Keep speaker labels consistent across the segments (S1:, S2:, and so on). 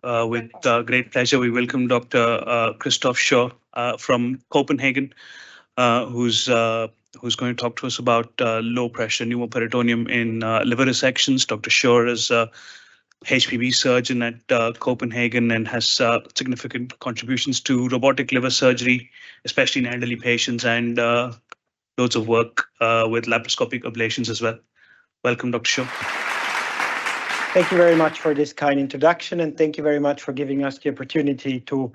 S1: with great pleasure, we welcome Dr. Christoph Tschuor from Copenhagen, who's going to talk to us about low-pressure pneumoperitoneum in liver resections. Dr. Tschuor is a HPB surgeon at Copenhagen and has significant contributions to robotic liver surgery, especially in elderly patients, and loads of work with laparoscopic ablations as well. Welcome, Dr. Tschuor.
S2: Thank you very much for this kind introduction, and thank you very much for giving us the opportunity to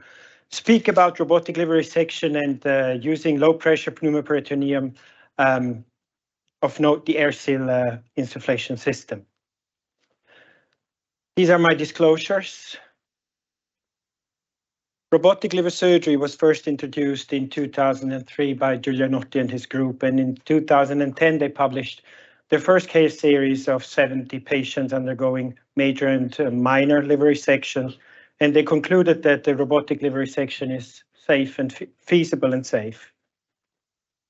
S2: speak about robotic liver resection and using low-pressure pneumoperitoneum, of note the AirSeal insufflation system. These are my disclosures. Robotic liver surgery was first introduced in 2003 by Giulianotti and his group, and in 2010 they published the first case series of 70 patients undergoing major and minor liver resection, and they concluded that the robotic liver resection is safe and feasible and safe.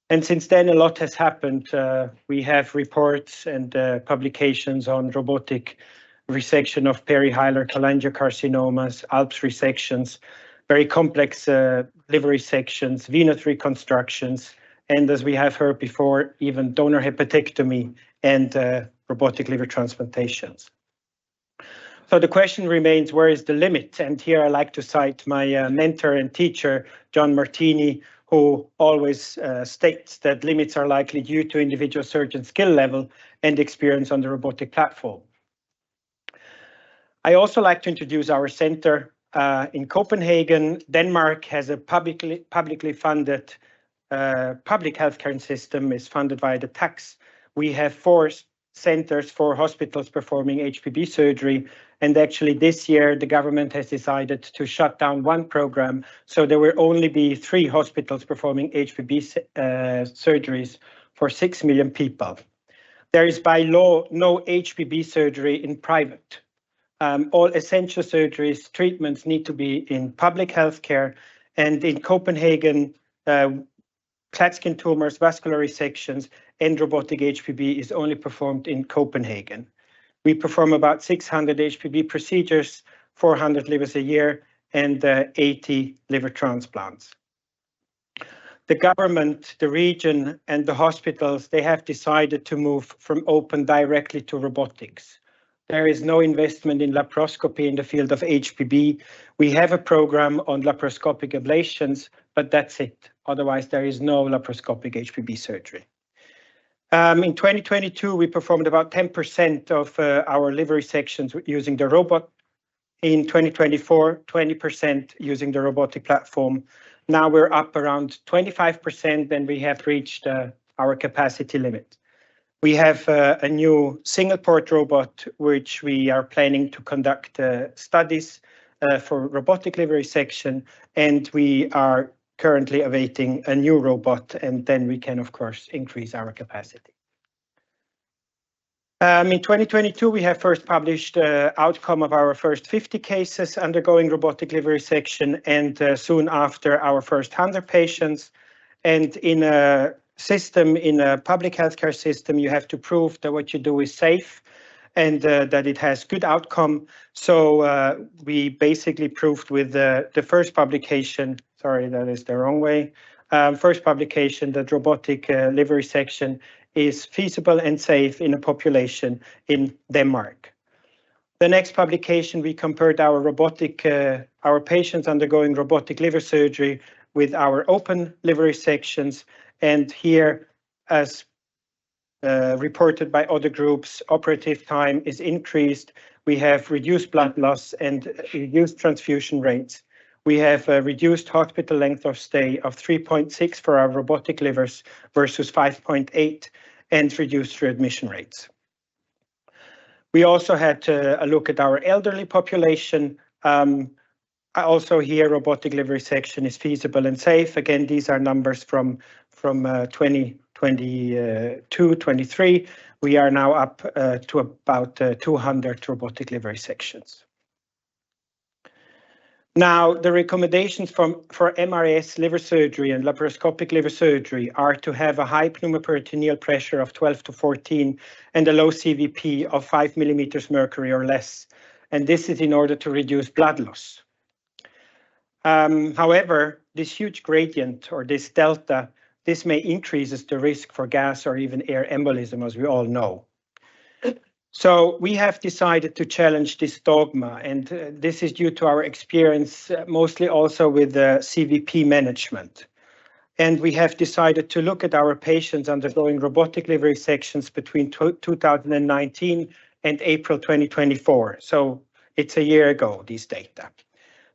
S2: And since then, a lot has happened. We have reports and publications on robotic resection of perihilar cholangiocarcinomas, ALPS resections, very complex liver resections, venous reconstructions, and as we have heard before, even donor hepatectomy and robotic liver transplantations. So the question remains, where is the limit? And here I like to cite my mentor and teacher, John Martini, who always states that limits are likely due to individual surgeon skill level and experience on the robotic platform. I also like to introduce our center in Copenhagen. Denmark has a publicly funded public healthcare system, is funded by the tax. We have 4 centers for hospitals performing HPB surgery, and actually this year the government has decided to shut down 1 program, so there will only be 3 hospitals performing HPB surgeries for 6 million people. There is by law no HPB surgery in private. All essential surgeries, treatments need to be in public healthcare, and in Copenhagen, Klatskin tumors, vascular resections, and robotic HPB is only performed in Copenhagen. We perform about 600 HPB procedures, 400 livers a year, and 80 liver transplants. The government, the region, and the hospitals, they have decided to move from open directly to robotics. There is no investment in laparoscopy in the field of HPB. We have a program on laparoscopic ablations, but that's it. Otherwise, there is no laparoscopic HPB surgery. In 2022, we performed about 10% of our liver resections using the robot. In 2024, 20% using the robotic platform. Now we're up around 25%, and we have reached our capacity limit. We have a new single port robot, which we are planning to conduct studies for robotic liver resection, and we are currently awaiting a new robot, and then we can, of course, increase our capacity. In 2022, we have first published outcome of our first 50 cases undergoing robotic liver resection, and soon after our first 100 patients. And in a system, in a public healthcare system, you have to prove that what you do is safe and that it has good outcome. So we basically proved with the first publication, sorry, that is the wrong way, first publication that robotic liver resection is feasible and safe in a population in Denmark. The next publication, we compared our patients undergoing robotic liver surgery with our open liver resections, and here, as reported by other groups, operative time is increased. We have reduced blood loss and reduced transfusion rates. We have a reduced hospital length of stay of 3.6 for our robotic livers versus 5.8, and reduced readmission rates. We also had a look at our elderly population. Also here, robotic liver resection is feasible and safe. Again, these are numbers from 2022-23. We are now up to about 200 robotic liver resections. Now, the recommendations for MRS liver surgery and laparoscopic liver surgery are to have a high pneumoperitoneal pressure of 12 to 14 and a low CVP of 5 millimeters mercury or less. and this is in order to reduce blood loss. However, this huge gradient or this delta, this may increases the risk for gas or even air embolism, as we all know. So we have decided to challenge this dogma, and this is due to our experience mostly also with CVP management. And we have decided to look at our patients undergoing robotic liver resections between 2019 and April 2024. So it's a year ago, these data.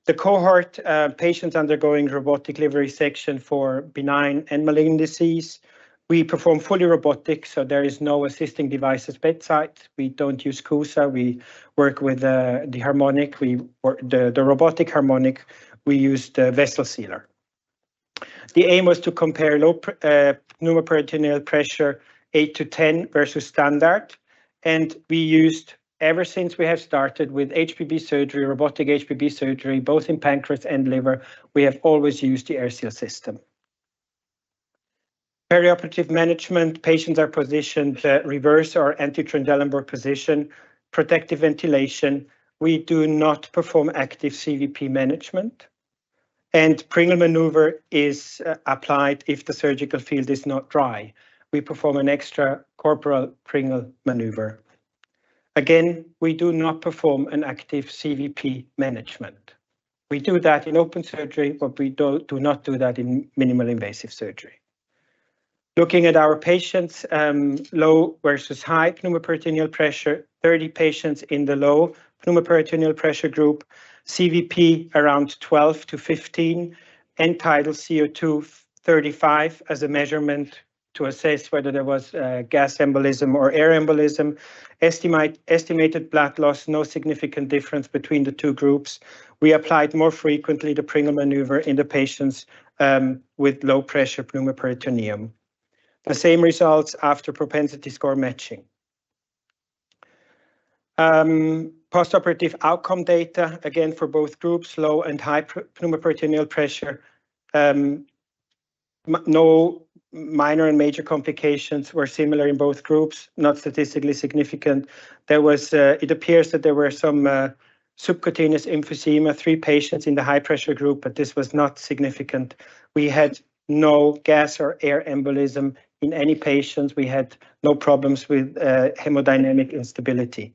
S2: The cohort patients undergoing robotic liver resection for benign and malignant disease, we perform fully robotic, so there is no assisting devices bedside. We don't use CUSA. We work with the harmonic. The robotic harmonic. We use the vessel sealer. The aim was to compare low pneumoperitoneal pressure 8 to 10 versus standard, and we used, ever since we have started with HPB surgery, robotic HPB surgery, both in pancreas and liver, we have always used the AirSeal system. Perioperative management, patients are positioned reverse or anti-Trendelenburg position, protective ventilation. We do not perform active CVP management. And Pringle maneuver is applied if the surgical field is not dry. We perform an extra corporal Pringle maneuver. Again, we do not perform an active CVP management. We do that in open surgery, but we do not do that in minimal invasive surgery. Looking at our patients, low versus high pneumoperitoneal pressure, 30 patients in the low pneumoperitoneal pressure group, CVP around 12 to 15, end-tidal CO2 35 as a measurement to assess whether there was gas embolism or air embolism. Estimated blood loss, no significant difference between the two groups. We applied more frequently the Pringle maneuver in the patients with low pressure pneumoperitoneum. The same results after propensity score matching. Postoperative outcome data, again for both groups, low and high pneumoperitoneal pressure. No minor and major complications were similar in both groups, not statistically significant. There was, it appears that there were some subcutaneous emphysema, 3 patients in the high pressure group, but this was not significant. We had no gas or air embolism in any patients. We had no problems with hemodynamic instability.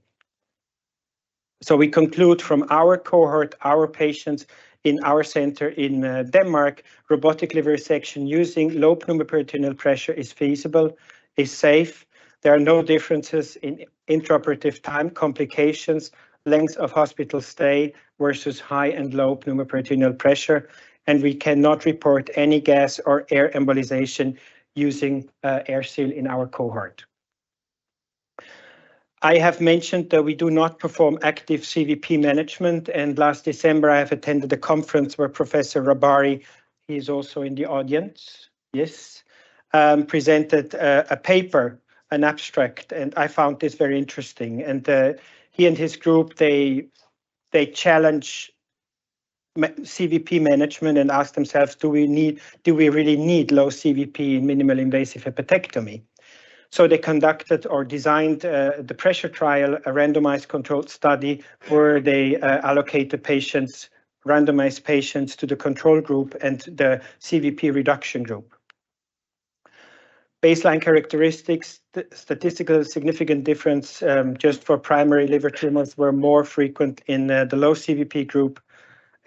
S2: So we conclude from our cohort, our patients in our center in Denmark, robotic liver resection using low pneumoperitoneal pressure is feasible, is safe. There are no differences in intraoperative time, complications, length of hospital stay versus high and low pneumoperitoneal pressure, and we cannot report any gas or air embolization using AirSeal in our cohort. I have mentioned that we do not perform active CVP management, and last December I have attended a conference where Professor Rabari, he is also in the audience, yes, presented a paper, an abstract, and I found this very interesting. And he and his group, they challenge CVP management and ask themselves, do we really need low CVP in minimal invasive hepatectomy? So they conducted or designed the pressure trial, a randomized controlled study where they allocated patients, randomized patients to the control group and the CVP reduction group. Baseline characteristics, statistical significant difference just for primary liver tumors were more frequent in the low CVP group.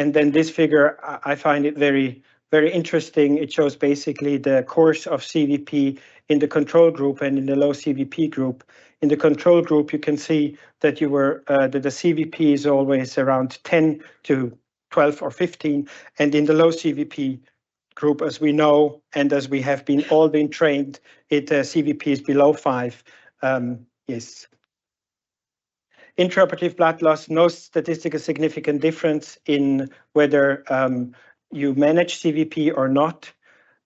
S2: And then this figure, I find it very, very interesting. It shows basically the course of CVP in the control group and in the low CVP group. In the control group, you can see that that the CVP is always around 10 to 12 or 15. And in the low CVP group, as we know, and as we have all been trained, CVP is below 5. Yes. Intraoperative blood loss, no statistically significant difference in whether you manage CVP or not.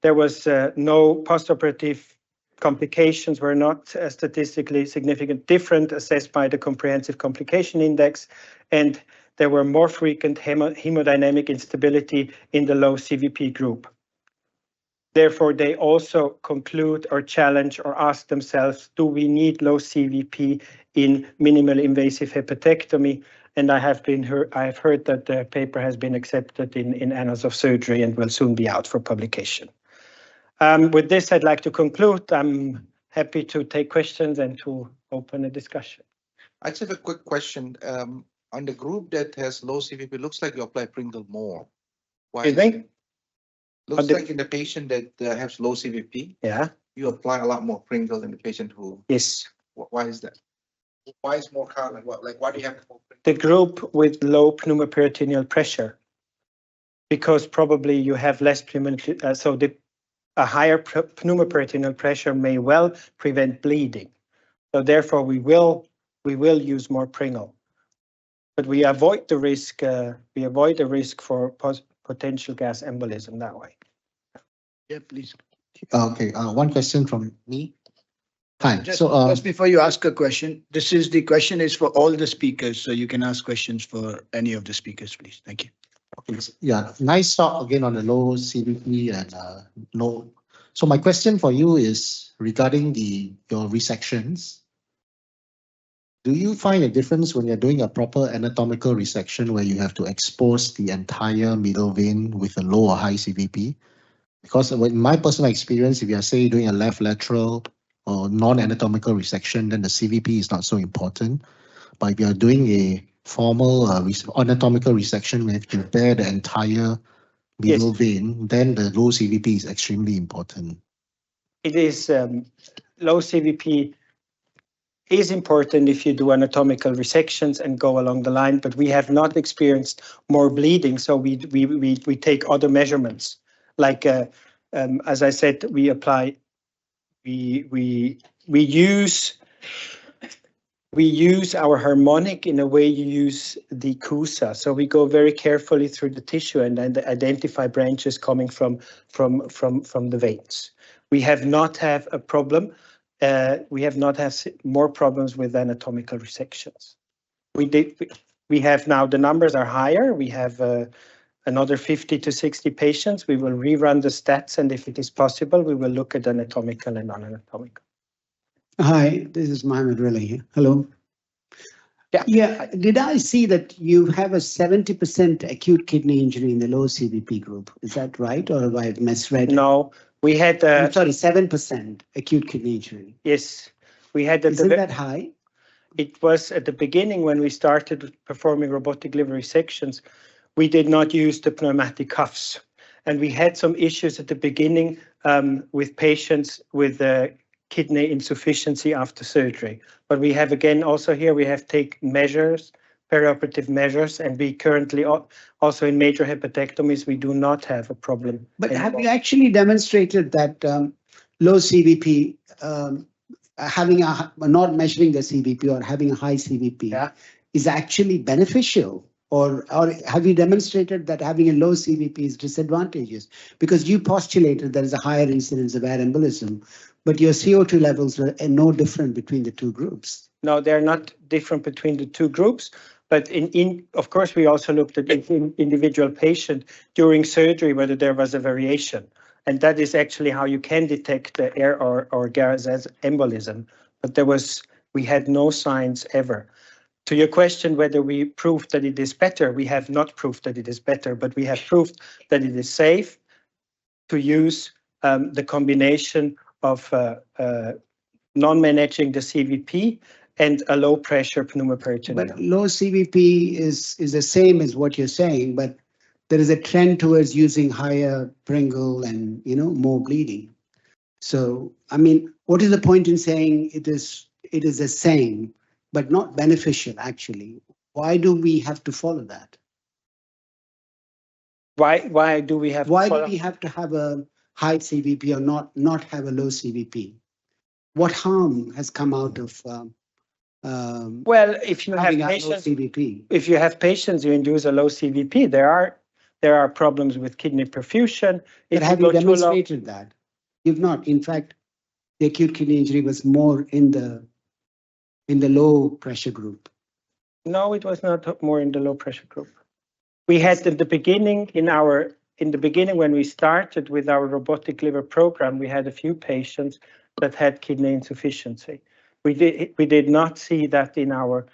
S2: There was no postoperative complications, were not statistically significant different assessed by the comprehensive complication index, and there were more frequent hemodynamic instability in the low CVP group. Therefore, they also conclude or challenge or ask themselves, do we need low CVP in minimal invasive hepatectomy? and I have heard that the paper has been accepted in Annals of Surgery and will soon be out for publication. With this, I'd like to conclude. I'm happy to take questions and to open a discussion.
S3: I just have a quick question. On the group that has low CVP, it looks like you apply Pringle more. Why is
S2: Excuse me?
S3: it? Looks like in the patient that has low CVP,
S2: Yeah.
S3: you apply a lot more Pringle than the patient who.
S2: Yes.
S3: Why is that? Why is more common? Why do you have more Pringle?
S2: The group with low pneumoperitoneal pressure, because probably you have less a higher pneumoperitoneal pressure may well prevent bleeding. So therefore, we will use more Pringle, but we avoid the risk. We avoid the risk for potential gas embolism that way.
S4: Yeah, please.
S5: Okay, one question from me. Hi.
S4: Just before you ask a question, the question is for all the speakers, so you can ask questions for any of the speakers, please. Thank you.
S5: Yeah, nice talk again on the low CVP and low. So my question for you is regarding your resections. Do you find a difference when you're doing a proper anatomical resection where you have to expose the entire middle vein with a low or high CVP? Because in my personal experience, if you're say doing a left lateral or non-anatomical resection, then the CVP is not so important. But if you're doing a formal anatomical resection where you have to repair the entire middle vein, then the low CVP is extremely important.
S2: It is low CVP is important if you do anatomical resections and go along the line, but we have not experienced more bleeding, so we take other measurements. Like as I said, we use our harmonic in a way you use the CUSA. So we go very carefully through the tissue and identify branches coming from the veins. We have not have a problem. We have not had more problems with anatomical resections. We have now, the numbers are higher. We have another 50 to 60 patients. We will rerun the stats, and if it is possible, we will look at anatomical and non-anatomical.
S6: Hi, this is Mohammed Rally. Hello. Yeah, did I see that you have a 70% acute kidney injury in the low CVP group? Is that right, or have I misread?
S2: No, we had.
S6: I'm sorry, 7% acute kidney injury.
S2: Yes, we had.
S6: Isn't that high?
S2: It was at the beginning when we started performing robotic liver resections. We did not use the pneumatic cuffs, and we had some issues at the beginning with patients with kidney insufficiency after surgery. But we have again also here we have taken measures, perioperative measures, and we currently also in major hepatectomies we do not have a problem.
S6: But anymore. Have you actually demonstrated that low CVP, having not measuring the CVP or having a high CVP is actually beneficial? Or have you demonstrated that having a low CVP is disadvantageous? Because you postulated there is a higher incidence of air embolism, but your CO2 levels are no different between the two groups.
S2: No, they're not different between the two groups. But of course, we also looked at individual patient during surgery, whether there was a variation. And that is actually how you can detect the air or gas as embolism. But we had no signs ever. To your question, whether we proved that it is better, we have not proved that it is better, but we have proved that it is safe to use the combination of non-managing the CVP and a low-pressure pneumoperitoneum.
S6: But low CVP is the same as what you're saying, but there is a trend towards using higher Pringle and more bleeding. So, I mean, what is the point in saying it is the same, but not beneficial, actually? Why do we have to follow that?
S2: Why do we have to follow?
S6: Why do we have to have a high CVP or not have a low CVP? What harm has come out of
S2: well, if you have patients,
S6: CVP?
S2: If you have patients who induce a low CVP, there are problems with kidney perfusion.
S6: But have you demonstrated that? You've not. In fact, the acute kidney injury was more in the low pressure group.
S2: No, it was not more in the low pressure group. We had in the beginning when we started with our robotic liver program, we had a few patients that had kidney insufficiency. We did not see that in our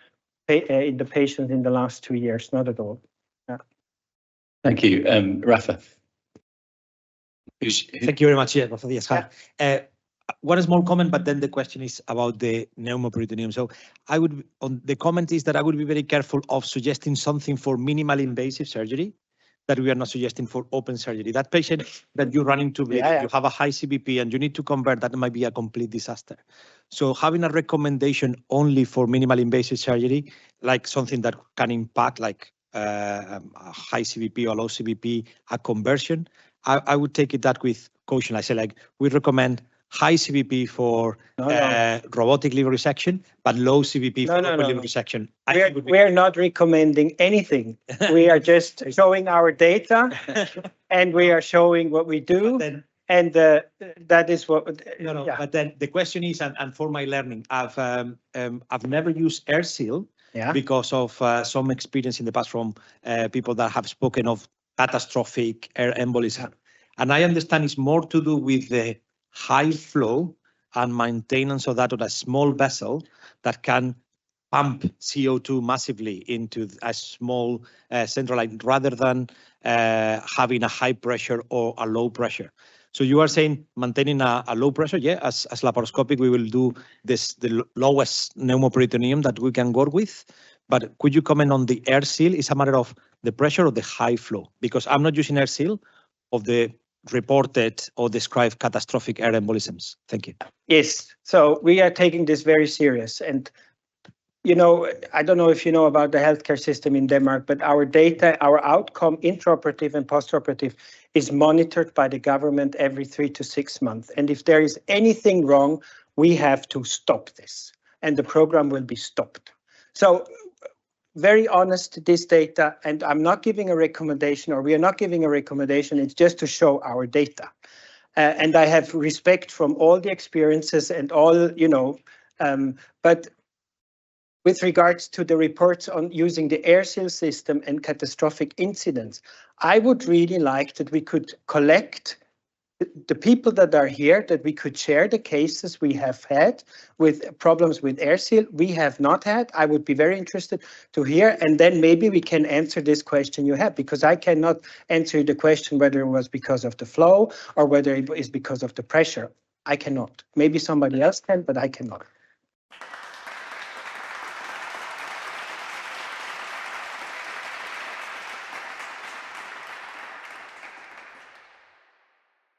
S2: in the patients in the last 2 years, not at all.
S7: Thank you. Rafa.
S8: Thank you very much. Yeah, Rafa Diaz. Hi. One small comment, but then the question is about the pneumoperitoneum. So I would, on the comment is that I would be very careful of suggesting something for minimal invasive surgery that we are not suggesting for open surgery. That patient that you run into bleeding, you have a high CVP and you need to convert, that might be a complete disaster. So having a recommendation only for minimal invasive surgery, like something that can impact like a high CVP or low CVP, a conversion, I would take it that with caution. I say like, we recommend high CVP for robotic liver resection, but low CVP for open liver resection.
S2: We're not recommending anything. We are just showing our data and we are showing what we do. And that is what.
S8: But then the question is, and for my learning, I've never used AirSeal because of some experience in the past from people that have spoken of catastrophic air embolism. And I understand it's more to do with the high flow and maintenance of that on a small vessel that can pump CO2 massively into a small central line rather than having a high pressure or a low pressure. So you are saying maintaining a low pressure, as laparoscopic, we will do the lowest pneumoperitoneum that we can work with. But could you comment on the AirSeal? Is a matter of the pressure or the high flow? Because I'm not using AirSeal of the reported or described catastrophic air embolisms. Thank you.
S2: Yes, so we are taking this very serious. And, you know, I don't know if you know about the healthcare system in Denmark, but our data, our outcome, intraoperative and postoperative, is monitored by the government every 3 to 6 months. And if there is anything wrong, we have to stop this and the program will be stopped. So very honest, this data, and I'm not giving a recommendation, or we are not giving a recommendation, it's just to show our data. And I have respect from all the experiences and all, you know, but with regards to the reports on using the AirSeal system and catastrophic incidents, I would really like that we could collect the people that are here, that we could share the cases we have had with problems with AirSeal. We have not had. I would be very interested to hear, and then maybe we can answer this question you have, because I cannot answer the question whether it was because of the flow or whether it is because of the pressure. I cannot. Maybe somebody else can, but I cannot.